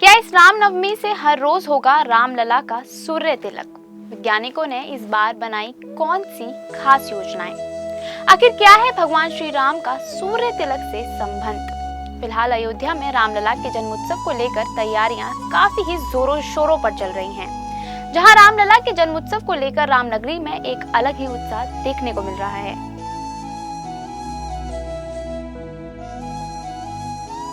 क्या इस रामनवमी से हर रोज होगा रामलला का सूर्य तिलक? वैज्ञानिकों ने इस बार बनाई कौन सी खास योजनाएं? आखिर क्या है भगवान श्री राम का सूर्य तिलक से संबंध? फिलहाल अयोध्या में रामलला के जन्मोत्सव को लेकर तैयारियां काफी ही जोरों शोरों पर चल रही हैं। जहां रामलला के जन्मोत्सव को लेकर रामनगरी में एक अलग ही उत्साह देखने को मिल रहा है,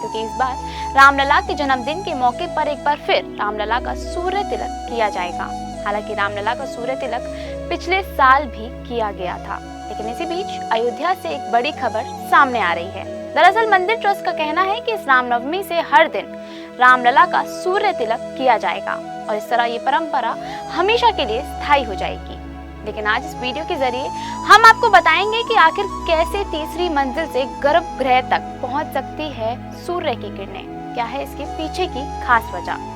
क्योंकि इस बार रामलला के जन्मदिन के मौके पर एक बार फिर रामलला का सूर्य तिलक किया जाएगा। हालांकि रामलला का सूर्य तिलक पिछले साल भी किया गया था, लेकिन इसी बीच अयोध्या से एक बड़ी खबर सामने आ रही है। दरअसल मंदिर ट्रस्ट का कहना है कि इस रामनवमी से हर दिन रामलला का सूर्य तिलक किया जाएगा और इस तरह ये परंपरा हमेशा के लिए स्थायी हो जाएगी। लेकिन आज इस वीडियो के जरिए हम आपको बताएंगे कि आखिर कैसे तीसरी मंजिल से गर्भगृह तक पहुंच सकती है सूर्य की किरणें। क्या है इसके पीछे की खास वजह?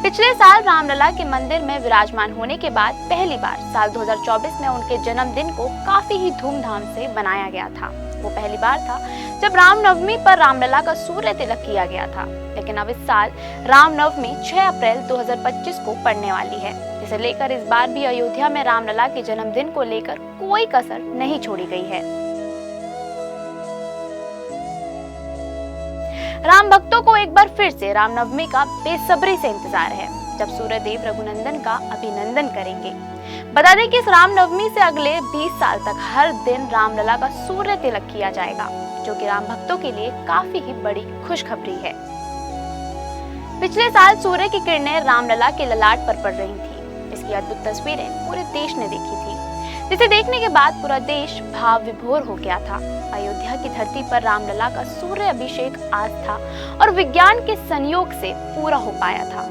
पिछले साल रामलला के मंदिर में विराजमान होने के बाद पहली बार साल 2024 में उनके जन्मदिन को काफी ही धूमधाम से मनाया गया था। वो पहली बार था जब रामनवमी पर रामलला का सूर्य तिलक किया गया था। लेकिन अब इस साल रामनवमी 6 अप्रैल 2025 को पड़ने वाली है, जिसे लेकर इस बार भी अयोध्या में रामलला के जन्मदिन को लेकर कोई कसर नहीं छोड़ी गई है। राम भक्तों को एक बार फिर से रामनवमी का बेसब्री से इंतजार है, जब सूर्यदेव रघुनंदन का अभिनंदन करेंगे। बता दें कि इस रामनवमी से अगले 20 साल तक हर दिन रामलला का सूर्य तिलक किया जाएगा, जो कि राम भक्तों के लिए काफी ही बड़ी खुशखबरी है। पिछले साल सूर्य की किरणें रामलला के ललाट पर पड़ रही थी। इसकी अद्भुत तस्वीरें पूरे देश ने देखी थी, जिसे देखने के बाद पूरा देश भाव विभोर हो गया था। अयोध्या की धरती पर रामलला का सूर्य अभिषेक आस्था और विज्ञान के संयोग से पूरा हो पाया था,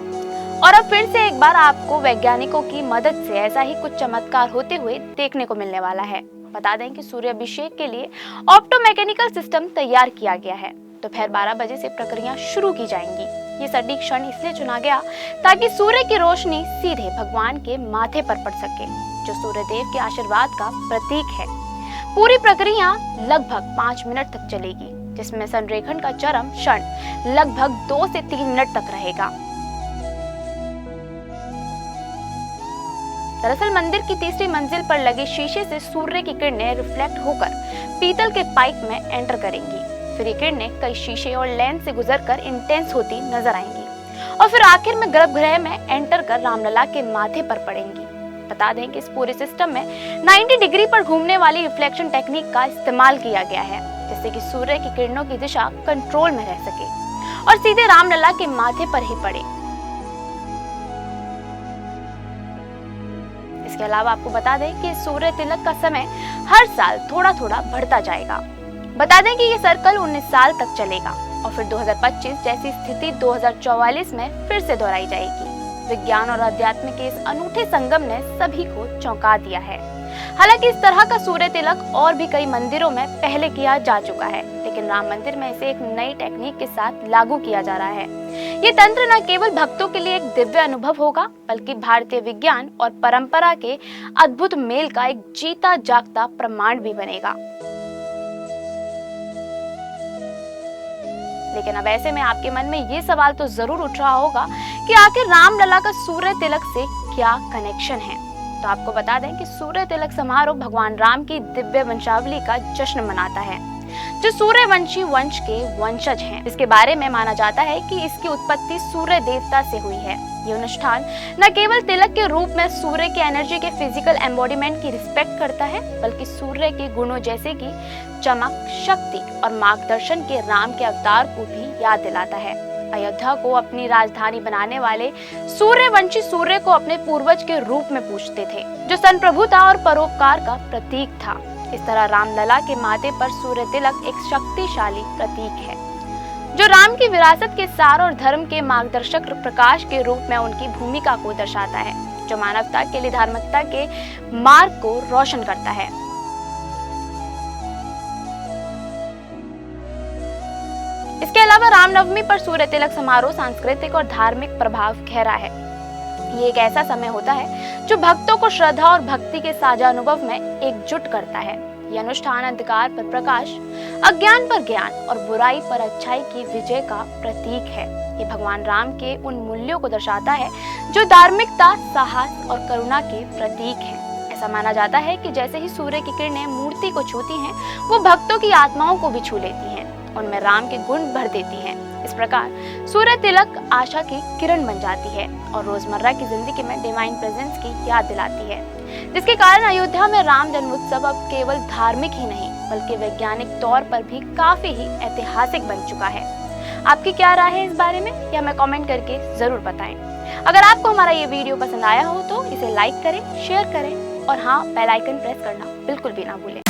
और अब फिर से एक बार आपको वैज्ञानिकों की मदद से ऐसा ही कुछ चमत्कार होते हुए देखने को मिलने वाला है। बता दें कि सूर्य अभिषेक के लिए ऑप्टोमैकेनिकल सिस्टम तैयार किया गया है। दोपहर 12 बजे से प्रक्रिया शुरू की जाएंगी। ये सटीक क्षण इसलिए चुना गया ताकि सूर्य की रोशनी सीधे भगवान के माथे पर पड़ सके, जो सूर्यदेव के आशीर्वाद का प्रतीक है। पूरी प्रक्रिया लगभग 5 मिनट तक चलेगी, जिसमें संरेखण का चरम क्षण लगभग 2 से 3 मिनट तक रहेगा। दरअसल मंदिर की तीसरी मंजिल पर लगे शीशे से सूर्य की किरणें रिफ्लेक्ट होकर पीतल के पाइप में एंटर करेंगी। फिर ये किरणें कई शीशे और लेंस से गुजरकर इंटेंस होती नजर आएंगी और फिर आखिर में गर्भगृह में एंटर कर रामलला के माथे पर पड़ेंगी। बता दें कि इस पूरे सिस्टम में 90 डिग्री पर घूमने वाली रिफ्लेक्शन टेक्निक का इस्तेमाल किया गया है, जिससे कि सूर्य की किरणों की दिशा कंट्रोल में रह सके और सीधे रामलला के माथे पर ही पड़े। इसके अलावा आपको बता दें कि सूर्य तिलक का समय हर साल थोड़ा थोड़ा बढ़ता जाएगा। बता दें कि ये सर्कल 19 साल तक चलेगा और फिर 2025 जैसी स्थिति 2044 में फिर से दोहराई जाएगी। विज्ञान और अध्यात्म के इस अनूठे संगम ने सभी को चौंका दिया है। हालांकि इस तरह का सूर्य तिलक और भी कई मंदिरों में पहले किया जा चुका है, लेकिन राम मंदिर में इसे एक नई टेक्निक के साथ लागू किया जा रहा है। ये तंत्र न केवल भक्तों के लिए एक दिव्य अनुभव होगा, बल्कि भारतीय विज्ञान और परंपरा के अद्भुत मेल का एक जीता जागता प्रमाण भी बनेगा। लेकिन अब ऐसे में आपके मन में ये सवाल तो जरूर उठ रहा होगा कि आखिर रामलला का सूर्य तिलक से क्या कनेक्शन है। तो आपको बता दें कि सूर्य तिलक समारोह भगवान राम की दिव्य वंशावली का जश्न मनाता है, जो सूर्यवंशी वंश के वंशज हैं। इसके बारे में माना जाता है कि इसकी उत्पत्ति सूर्य देवता से हुई है। ये अनुष्ठान न केवल तिलक के रूप में सूर्य की एनर्जी के फिजिकल एम्बॉडीमेंट की रिस्पेक्ट करता है, बल्कि सूर्य के गुणों जैसे कि चमक, शक्ति और मार्गदर्शन के राम के अवतार को भी याद दिलाता है। अयोध्या को अपनी राजधानी बनाने वाले सूर्यवंशी सूर्य को अपने पूर्वज के रूप में पूजते थे, जो संप्रभुता और परोपकार का प्रतीक था। इस तरह रामलला के माथे पर सूर्य तिलक एक शक्तिशाली प्रतीक है, जो राम की विरासत के सार और धर्म के मार्गदर्शक प्रकाश के रूप में उनकी भूमिका को दर्शाता है, जो मानवता के लिए धार्मिकता के मार्ग को रोशन करता है। इसके अलावा रामनवमी पर सूर्य तिलक समारोह सांस्कृतिक और धार्मिक प्रभाव गहरा है। ये एक ऐसा समय होता है जो भक्तों को श्रद्धा और भक्ति के साझा अनुभव में एकजुट करता है। यह अनुष्ठान अंधकार पर प्रकाश, अज्ञान पर ज्ञान और बुराई पर अच्छाई की विजय का प्रतीक है। ये भगवान राम के उन मूल्यों को दर्शाता है जो धार्मिकता, साहस और करुणा के प्रतीक हैं। ऐसा माना जाता है कि जैसे ही सूर्य की किरणें मूर्ति को छूती हैं, वो भक्तों की आत्माओं को भी छू लेती हैं, उनमें राम के गुण भर देती हैं। इस प्रकार सूर्य तिलक आशा की किरण बन जाती है और रोजमर्रा की जिंदगी में डिवाइन प्रेजेंस की याद दिलाती है, जिसके कारण अयोध्या में राम जन्मोत्सव अब केवल धार्मिक ही नहीं बल्कि वैज्ञानिक तौर पर भी काफी ही ऐतिहासिक बन चुका है। आपकी क्या राय है इस बारे में, यह हमें कमेंट करके जरूर बताएं। अगर आपको हमारा ये वीडियो पसंद आया हो तो इसे लाइक करें, शेयर करें और हाँ, बेल आइकन प्रेस करना बिल्कुल भी ना भूलें।